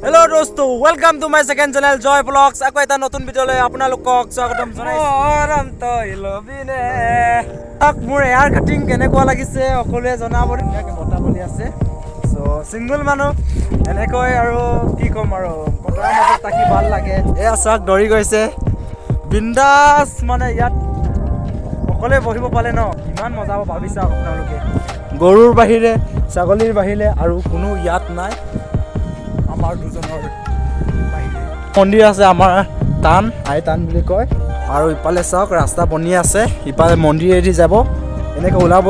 Hello dosto, welcome to my second channel Joy Vlogs. Ako eta notun video le apnalok swagotam janaisu. Aram to ilobine. Tak mur hair cutting kenekwa lagise okole janabo ke bota boli ase. So single manu enekoi aru ki kom aru potra mate taki bal lage. E asak dori goise. Bindas mane yat okole bohibo pale no. Iman moja bhabisa apnaloke. Gorur bahire, sagolir bahile aru kuno yat nai. আমাৰ দুজনৰ মন্দিৰ আছে আমাৰ টান আই টান বুলি কয় আৰু ইপালে চাওক ৰাস্তা বনি আছে ইপালে মন্দিৰ এৰি যাব এনেকৈ ওলাব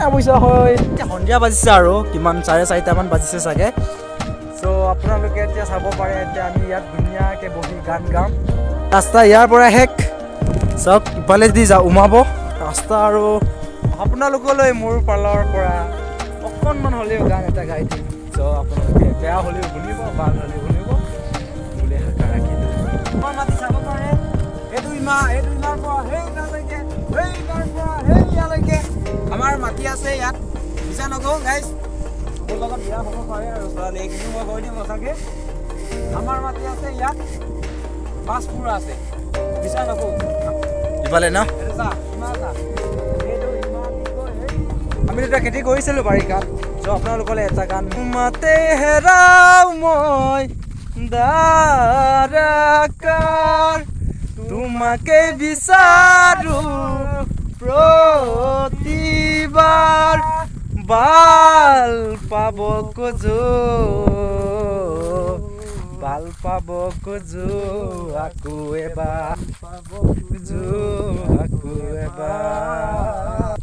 না বুইছা হয় সন্ধিয়া বাজিছে আৰু কিমান 4:30 মান বাজিছে চাগে সো আপোনালোকে এতিয়া চাব পাৰে এতিয়া আমি ইয়াত ধুনীয়াকে বহি গান গাম ৰাস্তা ইয়াৰ পৰা হেক চাওক ইপালে দি যা উমাব ৰাস্তা আৰু আপোনালোকলৈ মোৰ পালৰ পৰা অকণমান হ'লেও গান এটা গাই দিম সো আপোনালোকে বেয়া হ'লেও শুনিব ভাল হ'লেও শুনিব বুলি হাকা ৰাখি মই মাতি চাব পাৰে এইটো ইমাৰ পৰা হেই নালৈকে আমাৰ মাতি আছে ইয়াত বিছা নগো গাইজ মোৰ লগত বিয়া হ'ব পাৰে আৰু ছোৱালী এইখিনি মই কৈ দিম সঁচাকে আমাৰ মাতি আছে ইয়াত পাঁচপুৰা আছে বিছা নগো ইফালে ন আমি এটা খেতি কৰিছিলোঁ বাৰিষাত So আপোনালোকলে এটা গান মাতে হেৰাও মই দাৰাকাৰ তোমাকে বিচাৰো প্ৰতিবাৰ বাল পাব খোজো আকৌ এবাৰ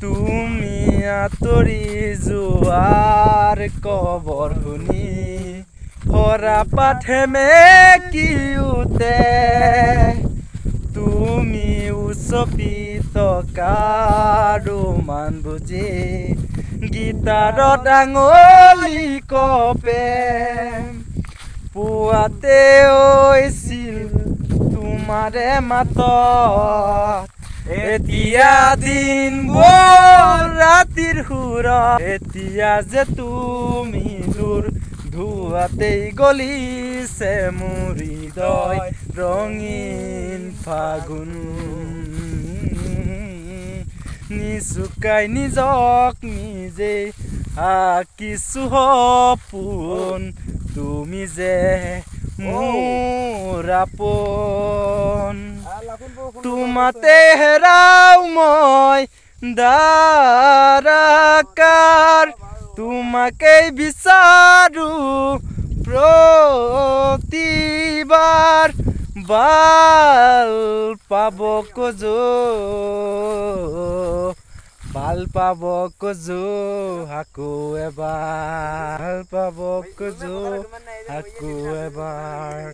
তুমি আঁতৰি যোৱাৰ কবৰ শুনি হৰা পাঠেমে কিউতে তুমি উচপি টকাৰো মান বুজি গীতাৰত আঙুলি কপে পুৱাতে হৈছিল তোমাৰে মাতত এতিয়া দিন ৰাতিৰ সুৰা এতিয়া যে তুমি দূৰ ধুৱাতেই গলিছে মোৰ হৃদয় ৰঙীন ফাগুন নিচুকাই নিজক নিজে আঁকিছো সপোন তুমি যে মোৰ আপোন তোমাতে হেৰাও মই দাৰাকাৰ তোমাকে বিচাৰো প্ৰতিবাৰ বাল পাব খোজো আকৌ এবাৰ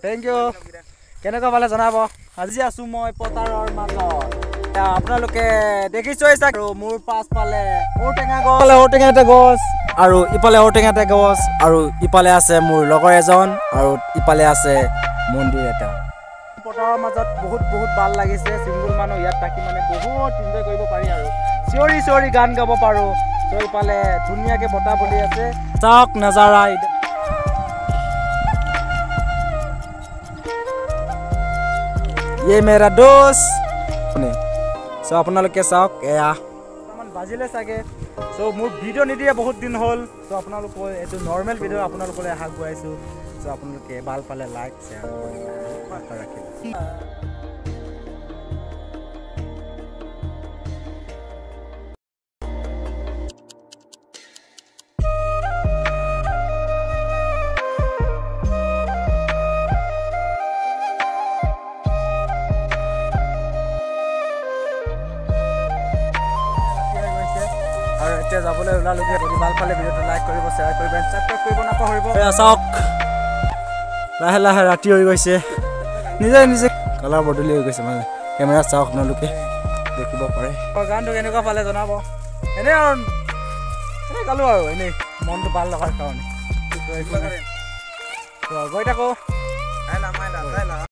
থেংক ইউ কেনেকুৱা পালে জনাব আজি আছো মই পথাৰৰ মাজত আপোনালোকে দেখিছেই চাগে মোৰ পাছফালে ঔটেঙা গছ আৰু ইফালে ঔটেঙা গছ আৰু ইফালে আছে মোৰ লগৰ এজন আৰু ইফালে আছে মন্দিৰ এটা পথাৰৰ মাজত বহুত ভাল লাগিছে চিংগুল মানুহ ইয়াত থাকি মানে বহুত এনজয় কৰিব পাৰি আৰু চিঞৰি গান গাব পাৰো তো ইফালে ধুনীয়াকে বতাহ বলি আছে চাওক নজাৰা ये मेरा दोस्त सो আপোনালোকে চাওক এয়া মান বাজিলে চাগে সো মোৰ ভিডিও নিদিয়ে বহুত দিন হ'ল সো আপোনালোক এটো নৰমাল ভিডিও আপোনালোকলে হাক গুৱাইছো সো আপোনালোকে ভাল পালে লাইক শেয়াৰ কৰি ৰাখিব যাবলৈ ওলালোকে যদি ভাল পালে ভিডিওটো লাইক কৰিব শেয়াৰ কৰিব সাবস্ক্ৰাইব কৰিব নাপাহৰিব চাওক লাহে ৰাতি হৈ গৈছে নিজে কালাৰ বদলি হৈ গৈছে মানে কেমেৰা চাওক আপোনালোকে দেখিব পাৰে গানটো কেনেকুৱা পালে জনাব এনে গালো আৰু এনে মনটো ভাল লগাৰ কাৰণে গৈ থাকো